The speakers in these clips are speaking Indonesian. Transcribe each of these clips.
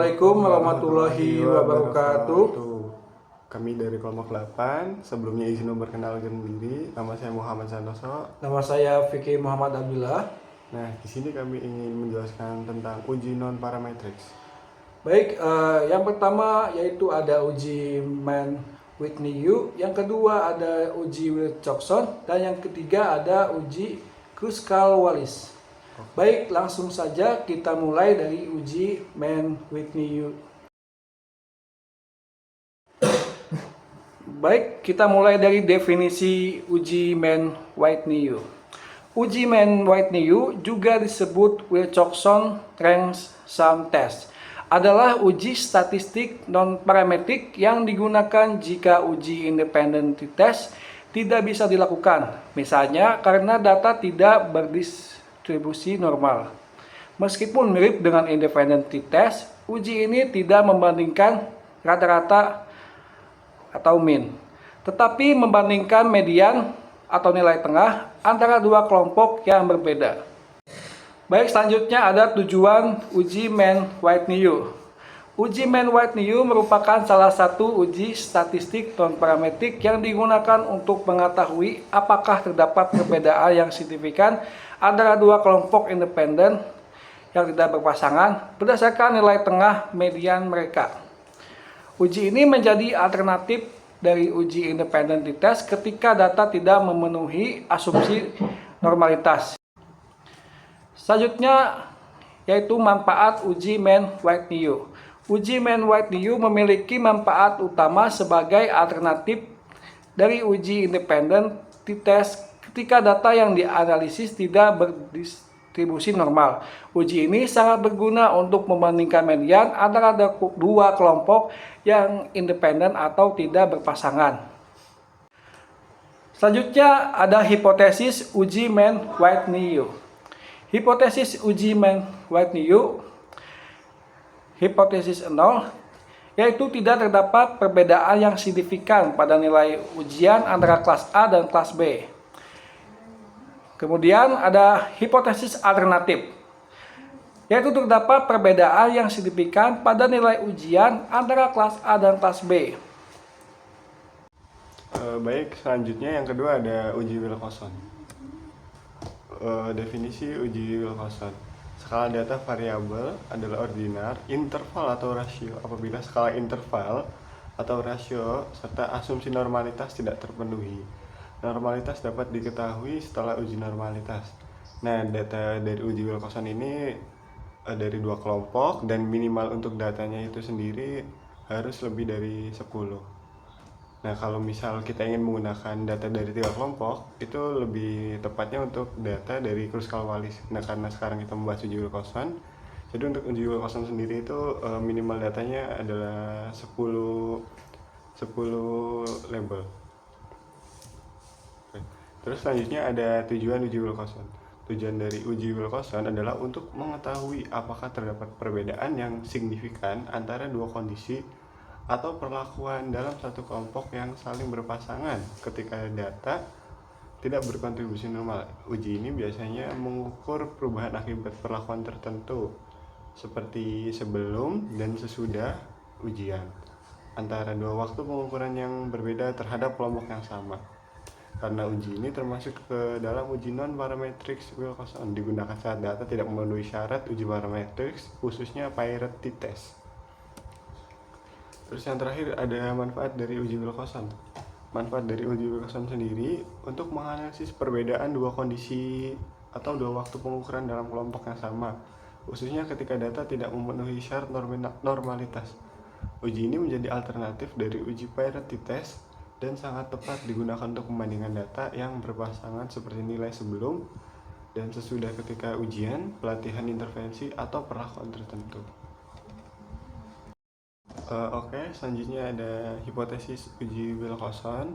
Assalamualaikum warahmatullahi wabarakatuh. Kami dari kelompok 8, sebelumnya izin memperkenalkan diri. Nama saya Muhammad Santoso. Nama saya Fikri Muhammad Abdullah. Nah, di sini kami ingin menjelaskan tentang uji non parametrics. Baik, yang pertama yaitu ada uji Mann-Whitney-Yu, yang kedua ada uji Wilcoxon, dan yang ketiga ada uji Kruskal-Wallis. Baik, langsung saja kita mulai dari uji Mann-Whitney-Yu. Baik, kita mulai dari definisi uji Mann-Whitney-Yu. Uji Mann-Whitney-Yu juga disebut Wilcoxon Range Sum Test, adalah uji statistik non-parametrik yang digunakan jika uji independent test tidak bisa dilakukan, misalnya karena data tidak berdistribusi normal. Meskipun mirip dengan independent test, uji ini tidak membandingkan rata-rata atau mean, tetapi membandingkan median atau nilai tengah antara dua kelompok yang berbeda. Baik, selanjutnya ada tujuan uji Mann-Whitney-Yu. Uji Mann-Whitney-Yu merupakan salah satu uji statistik non-parametrik yang digunakan untuk mengetahui apakah terdapat perbedaan yang signifikan antara dua kelompok independen yang tidak berpasangan berdasarkan nilai tengah median mereka. Uji ini menjadi alternatif dari uji independent test ketika data tidak memenuhi asumsi normalitas. Selanjutnya yaitu manfaat uji Mann-Whitney-Yu. Uji Mann-Whitney-Yu memiliki manfaat utama sebagai alternatif dari uji independent test ketika data yang dianalisis tidak berdistribusi normal. Uji ini sangat berguna untuk membandingkan median antara dua kelompok yang independen atau tidak berpasangan. Selanjutnya ada hipotesis uji Mann-Whitney-Yu. Hipotesis uji Mann-Whitney-Yu, hipotesis 0, yaitu tidak terdapat perbedaan yang signifikan pada nilai ujian antara kelas A dan kelas B. Kemudian ada hipotesis alternatif, yaitu terdapat perbedaan yang signifikan pada nilai ujian antara kelas A dan kelas B. Baik, selanjutnya yang kedua ada uji Wilcoxon. Definisi uji Wilcoxon. Skala data variabel adalah ordinar, interval atau rasio apabila skala interval atau rasio serta asumsi normalitas tidak terpenuhi. Normalitas dapat diketahui setelah uji normalitas. Nah, data dari uji Wilcoxon ini dari dua kelompok dan minimal untuk datanya itu sendiri harus lebih dari 10. Nah, kalau misal kita ingin menggunakan data dari tiga kelompok, itu lebih tepatnya untuk data dari Kruskal-Wallis. Nah, karena sekarang kita membahas uji Wilcoxon, jadi untuk uji Wilcoxon sendiri itu minimal datanya adalah 10 label. Oke. Terus selanjutnya ada tujuan uji Wilcoxon. Tujuan dari uji Wilcoxon adalah untuk mengetahui apakah terdapat perbedaan yang signifikan antara dua kondisi atau perlakuan dalam satu kelompok yang saling berpasangan ketika data tidak berkontribusi normal. Uji ini biasanya mengukur perubahan akibat perlakuan tertentu seperti sebelum dan sesudah ujian antara dua waktu pengukuran yang berbeda terhadap kelompok yang sama. Karena uji ini termasuk ke dalam uji non-parametrics Wilcoxon, digunakan saat data tidak memenuhi syarat uji parametrics, khususnya parity test. Terus yang terakhir ada manfaat dari uji Wilcoxon. Manfaat dari uji Wilcoxon sendiri untuk menganalisis perbedaan dua kondisi atau dua waktu pengukuran dalam kelompok yang sama, khususnya ketika data tidak memenuhi syarat normalitas. Uji ini menjadi alternatif dari uji parity test dan sangat tepat digunakan untuk membandingkan data yang berpasangan seperti nilai sebelum dan sesudah ketika ujian, pelatihan intervensi, atau perlakuan tertentu. Oke, selanjutnya ada hipotesis uji Wilcoxon.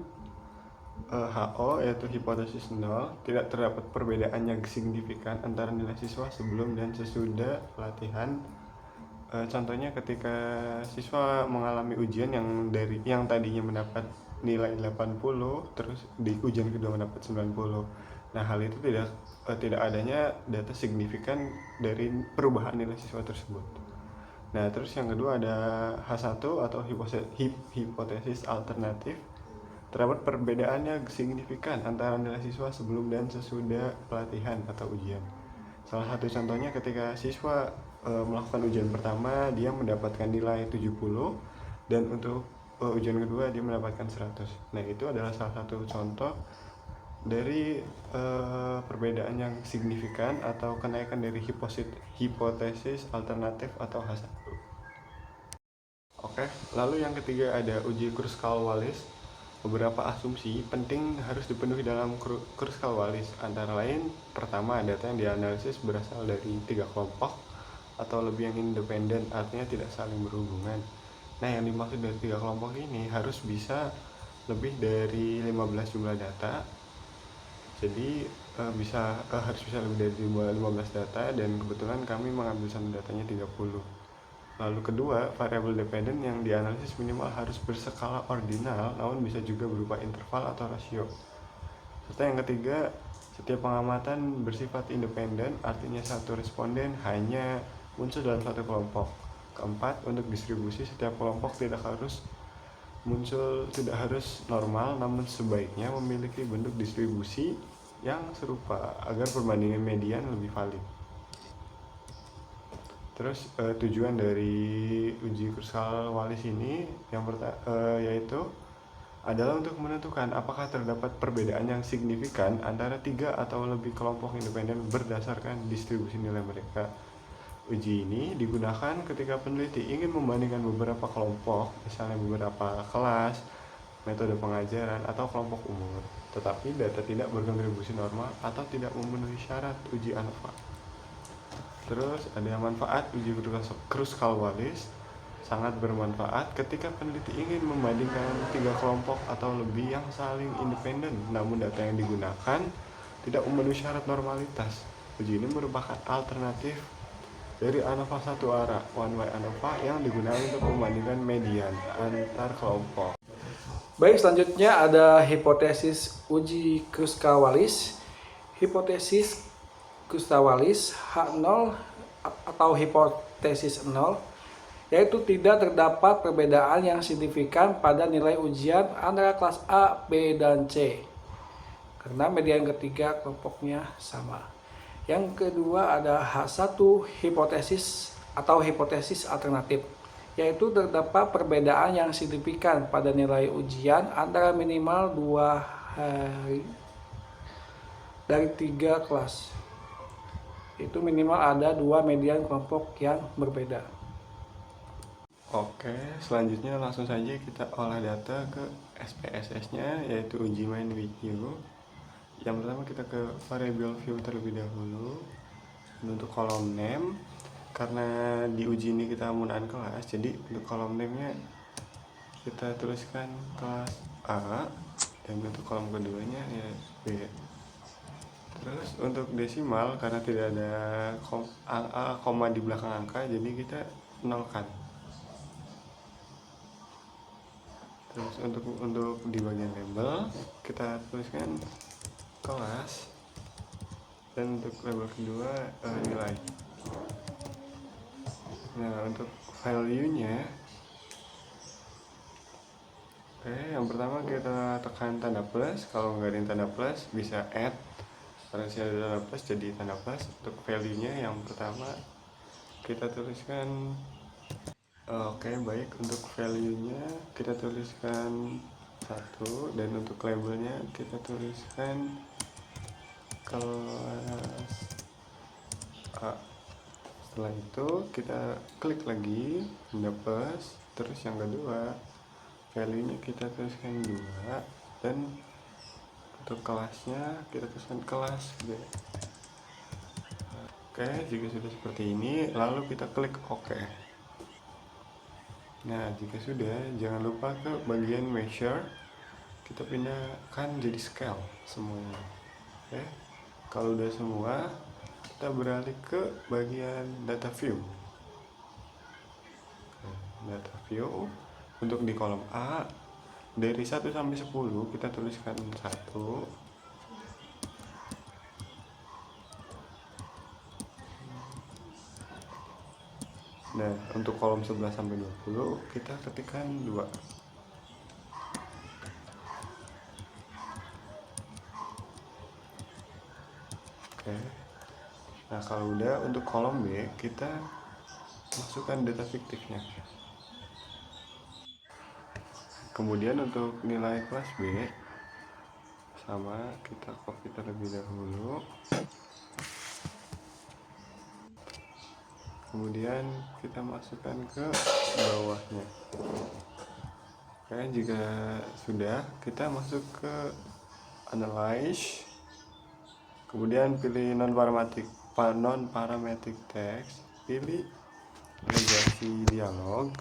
HO yaitu hipotesis 0, tidak terdapat perbedaan yang signifikan antara nilai siswa sebelum dan sesudah pelatihan. Contohnya ketika siswa mengalami ujian yang tadinya mendapat nilai 80 terus di ujian kedua mendapat 90. Nah, hal itu tidak adanya data signifikan dari perubahan nilai siswa tersebut. Nah, terus yang kedua ada H1 atau hipotesis alternatif. Terdapat perbedaan yang signifikan antara nilai siswa sebelum dan sesudah pelatihan atau ujian. Salah satu contohnya ketika siswa melakukan ujian pertama, dia mendapatkan nilai 70, dan untuk ujian kedua dia mendapatkan 100. Nah, itu adalah salah satu contoh dari perbedaan yang signifikan atau kenaikan dari hipotesis alternatif atau H1. Oke, lalu yang ketiga ada uji Kruskal-Wallis. Beberapa asumsi penting harus dipenuhi dalam Kruskal-Wallis. Antara lain, pertama, data yang dianalisis berasal dari 3 kelompok atau lebih yang independen, artinya tidak saling berhubungan. Nah, yang dimaksud dari 3 kelompok ini harus bisa lebih dari 15 jumlah data. Jadi harus bisa lebih dari 15 data, dan kebetulan kami mengambil sampel datanya 30. Lalu kedua, variabel dependen yang dianalisis minimal harus berskala ordinal, namun bisa juga berupa interval atau rasio. Serta yang ketiga, setiap pengamatan bersifat independen, artinya satu responden hanya muncul dalam satu kelompok. Keempat, untuk distribusi setiap kelompok tidak harus normal, namun sebaiknya memiliki bentuk distribusi yang serupa agar perbandingan median lebih valid. Terus tujuan dari uji Kruskal-Wallis ini yaitu adalah untuk menentukan apakah terdapat perbedaan yang signifikan antara 3 atau lebih kelompok independen berdasarkan distribusi nilai mereka. Uji ini digunakan ketika peneliti ingin membandingkan beberapa kelompok, misalnya beberapa kelas, metode pengajaran, atau kelompok umur, tetapi data tidak berkontribusi normal atau tidak memenuhi syarat uji ANOVA. Terus ada manfaat uji Kruskal-Wallis. Sangat bermanfaat ketika peneliti ingin membandingkan 3 kelompok atau lebih yang saling independen, namun data yang digunakan tidak memenuhi syarat normalitas. Uji ini merupakan alternatif dari ANOVA satu arah, one way ANOVA, yang digunakan untuk membandingkan median antar kelompok. Baik, selanjutnya ada hipotesis uji Kruskal-Wallis. Hipotesis Kruskal-Wallis H0 atau hipotesis 0, yaitu tidak terdapat perbedaan yang signifikan pada nilai ujian antara kelas A, B, dan C karena median ketiga kelompoknya sama. Yang kedua ada H1 hipotesis atau hipotesis alternatif, yaitu terdapat perbedaan yang signifikan pada nilai ujian antara minimal 2 hari dari 3 kelas. Itu minimal ada 2 median kelompok yang berbeda. Oke, selanjutnya langsung saja kita olah data ke SPSS-nya, yaitu uji main with you. Yang pertama kita ke variable view terlebih dahulu. Untuk kolom name, karena di uji ini kita menggunakan kelas, jadi untuk kolom name-nya kita tuliskan kelas A, dan untuk kolom keduanya ya B. Terus untuk desimal, karena tidak ada koma di belakang angka, jadi kita nolkan. Terus untuk di bagian label kita tuliskan kelas, dan untuk label kedua nilai. Nah, untuk value-nya, yang pertama kita tekan tanda plus. Kalau nggak ada tanda plus bisa add, karena ada tanda plus jadi tanda plus. Untuk value-nya yang pertama kita tuliskan baik, untuk value-nya kita tuliskan 1, dan untuk labelnya kita tuliskan kelas A. Setelah itu kita klik lagi tanda plus, terus yang kedua value-nya kita tuliskan 2, dan untuk kelasnya kita tuliskan kelas B. Oke, jika sudah seperti ini, lalu kita klik OK. Nah, jika sudah, jangan lupa ke bagian measure, kita pindahkan jadi scale semuanya. Oke, kalau udah semua, kita beralih ke bagian data view. Data view, untuk di kolom A, dari 1 sampai 10 kita tuliskan 1. Nah, untuk kolom 11 sampai 20 kita ketikkan 2. Oke. Nah, kalau udah untuk kolom B kita masukkan data fiktifnya. Kemudian untuk nilai kelas B sama, kita copy terlebih dahulu. Kemudian kita masukkan ke bawahnya. Oke, jika sudah, kita masuk ke analyze. Kemudian pilih non parametric text, pilih legasi dialog,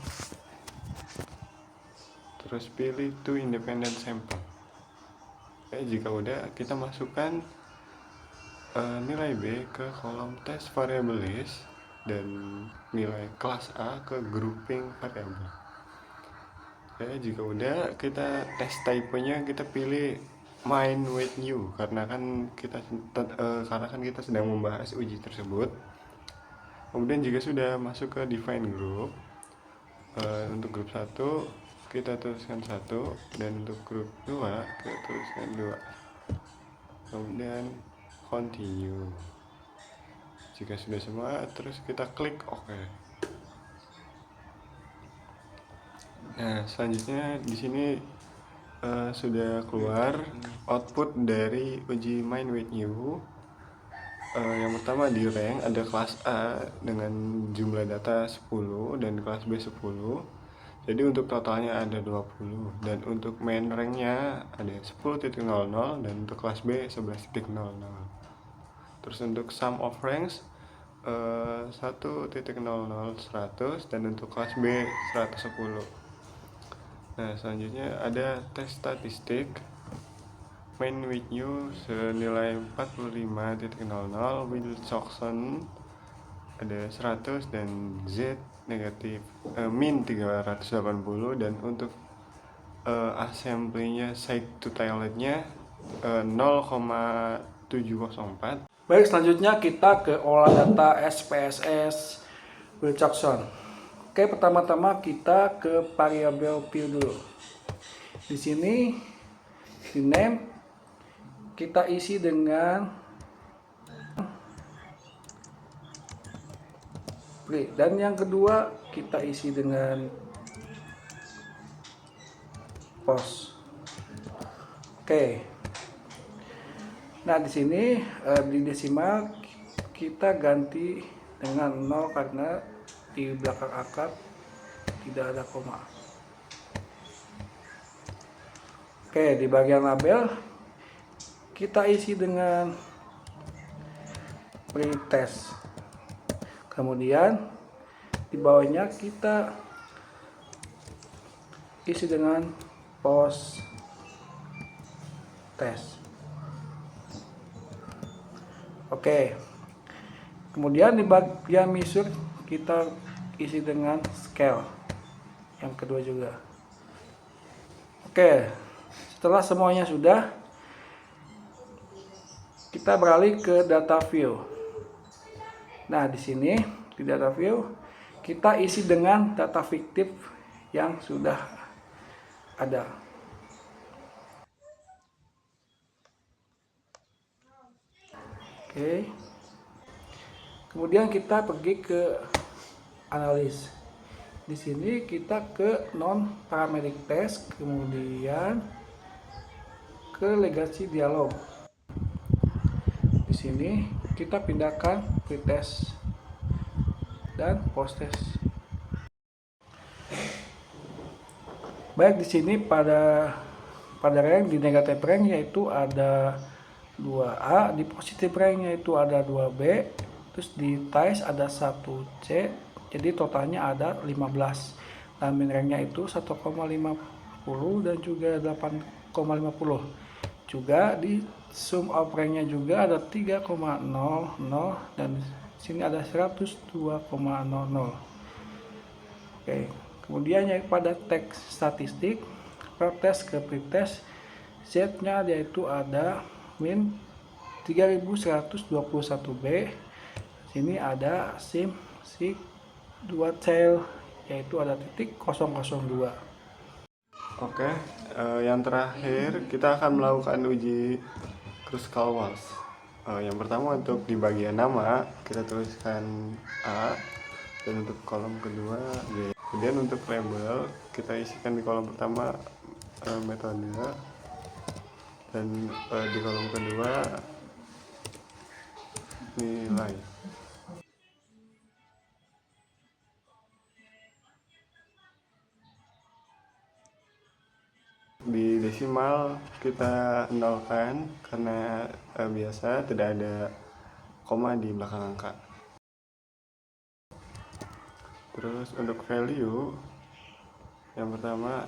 terus pilih to independent sample. Oke, jika udah, kita masukkan nilai B ke kolom test variable list dan nilai kelas A ke grouping variable. Oke, jika udah, kita tes type-nya kita pilih main with new karena kan kita sedang membahas uji tersebut. Kemudian jika sudah masuk ke define group, untuk grup 1 kita tuliskan 1 dan untuk grup 2 kita tuliskan 2. Kemudian continue. Jika sudah semua, terus kita klik OK. Nah, selanjutnya di sini sudah keluar output dari uji main with new. Yang pertama di rank ada kelas A dengan jumlah data 10 dan kelas B 10. Jadi untuk totalnya ada 20 dan untuk main ranknya ada 10.00 dan untuk kelas B 11.00. Terus untuk sum of ranks 1.00 100 dan untuk kelas B 110. Nah, selanjutnya ada tes statistik main with new senilai 45.00, Wilcoxon ada 100 dan Z negatif min 380 dan untuk assembly-nya side to toilet-nya 0,704. Baik, selanjutnya kita ke olah data SPSS Wilcoxon. Oke, pertama-tama kita ke variabel view dulu. Di sini di name kita isi dengan play, dan yang kedua kita isi dengan post. Oke. Nah, di sini di desimal kita ganti dengan 0 karena di belakang akar tidak ada koma. Oke, di bagian label kita isi dengan pretest. Kemudian di bawahnya kita isi dengan post test. Oke. Kemudian di bagian measure kita isi dengan scale. Yang kedua juga. Oke. Setelah semuanya sudah, kita beralih ke data view. Nah, di sini di data view kita isi dengan data fiktif yang sudah ada. Oke. Kemudian kita pergi ke analis. Di sini kita ke non parametric test, kemudian ke legasi dialog. Di sini kita pindahkan pretest dan post test. Baik, di sini pada rank di negatif rank yaitu ada 2A, di positif rank yaitu ada 2B, terus di ties ada 1C, jadi totalnya ada 15. Dan min ranknya itu 1,50 dan juga 8,50. Juga di sum of ranknya juga ada 3,00 dan sini ada 102,00. Oke, kemudian yang pada teks statistik pretest ke pretest, Z-nya yaitu ada min 3121B. Sini ada sim, sig, dua cell, yaitu ada titik 002. Oke, yang terakhir kita akan melakukan uji Kruskal Waltz. Yang pertama untuk di bagian nama kita tuliskan A, dan untuk kolom kedua B. Kemudian untuk label kita isikan di kolom pertama metode, dan di kolom kedua nilai. Di desimal kita nolkan karena biasa tidak ada koma di belakang angka. Terus untuk value yang pertama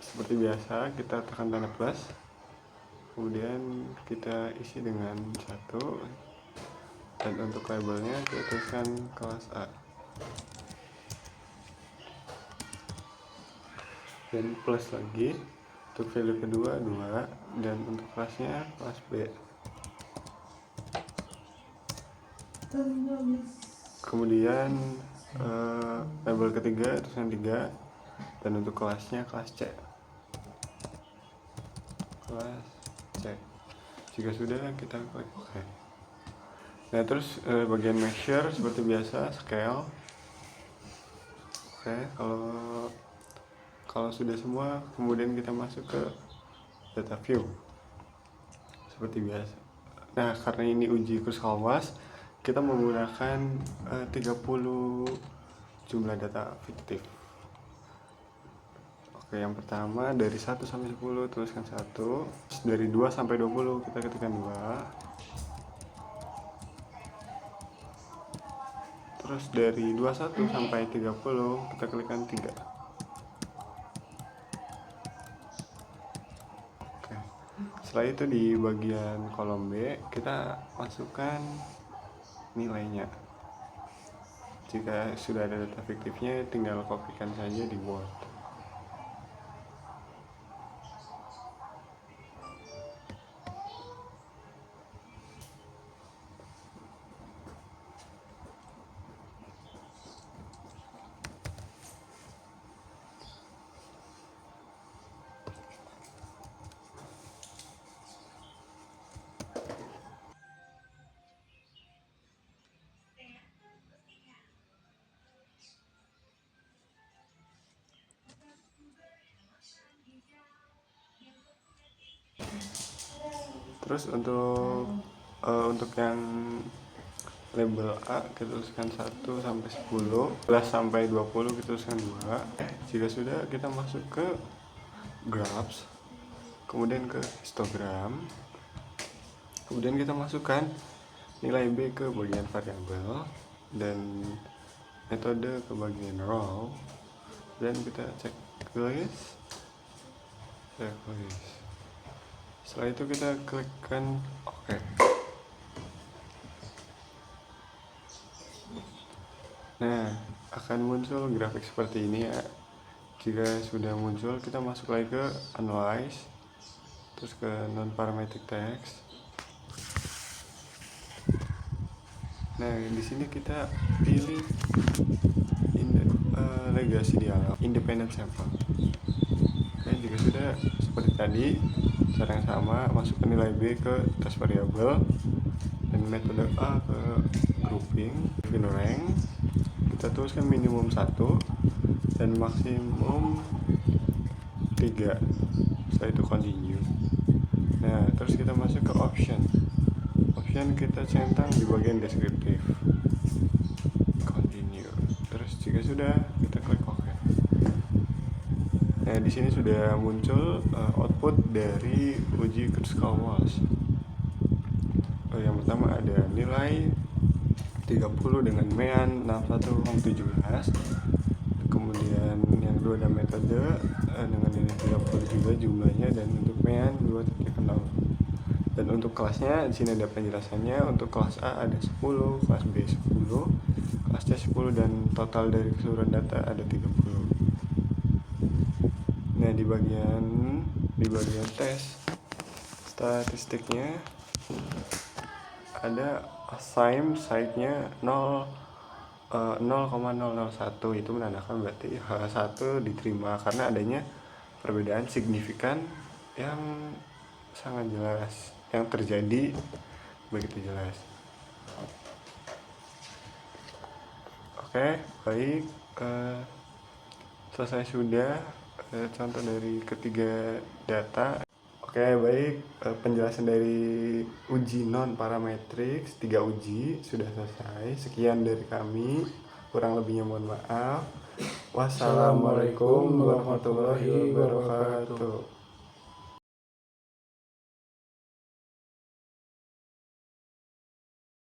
seperti biasa kita tekan tanda plus, kemudian kita isi dengan 1, dan untuk labelnya kita tuliskan kelas A, dan plus lagi untuk value kedua 2, dan untuk kelasnya kelas B. Kemudian label ketiga tulisan 3, dan untuk kelasnya kelas C. Kelas C. Jika sudah kita klik OK. Nah terus bagian measure seperti biasa scale. Oke, kalau sudah semua, kemudian kita masuk ke data view seperti biasa. Nah karena ini uji Kruskal Waltz, kita menggunakan 30 jumlah data fiktif. Oke, yang pertama dari 1 sampai 10 tuliskan 1, dari 2 sampai 20 kita ketikkan 2, terus dari 21 sampai 30 kita klikkan 3. Oke. Setelah itu di bagian kolom B kita masukkan nilainya. Jika sudah ada data fiktifnya, tinggal kopikan saja di Word. Terus untuk yang label A kita tuliskan 1 sampai 10, 11 sampai 20 kita tuliskan 2. Jika sudah, kita masuk ke graphs, kemudian ke histogram, kemudian kita masukkan nilai B ke bagian variabel dan metode ke bagian row, dan kita cek list. Setelah itu kita klikkan OK. Nah, akan muncul grafik seperti ini ya. Jika sudah muncul, kita masuk lagi ke Analyze, terus ke Non-Parametric Text. Nah, di sini kita pilih Legacy Dialog, Independent Sample. Oke, jika sudah seperti tadi, cara yang sama, masukkan nilai B ke test variabel dan metode A ke grouping, fill rank. Kita tuliskan minimum 1 dan maksimum 3. Setelah itu continue. Nah, terus kita masuk ke option. Option kita centang di bagian deskriptif. Continue. Terus jika sudah, kita klik OK. Nah, di sini sudah muncul output dari uji Kruskal Waltz. Yang pertama ada nilai 30 dengan mean 61,17. Kemudian yang kedua ada metode dengan nilai 30 juga jumlahnya, dan untuk mean 2.0. Dan untuk kelasnya di sini ada penjelasannya. Untuk kelas A ada 10, kelas B 10, kelas C 10, dan total dari keseluruhan data ada 30. Nah, di bagian tes statistiknya ada assign site-nya 0, 0,001 itu menandakan berarti H1 diterima karena adanya perbedaan signifikan yang sangat jelas yang terjadi begitu jelas. Oke, baik, selesai sudah contoh dari ketiga data. Oke, baik, penjelasan dari uji non parametrics 3 uji sudah selesai. Sekian dari kami, kurang lebihnya mohon maaf. Wassalamualaikum warahmatullahi wabarakatuh.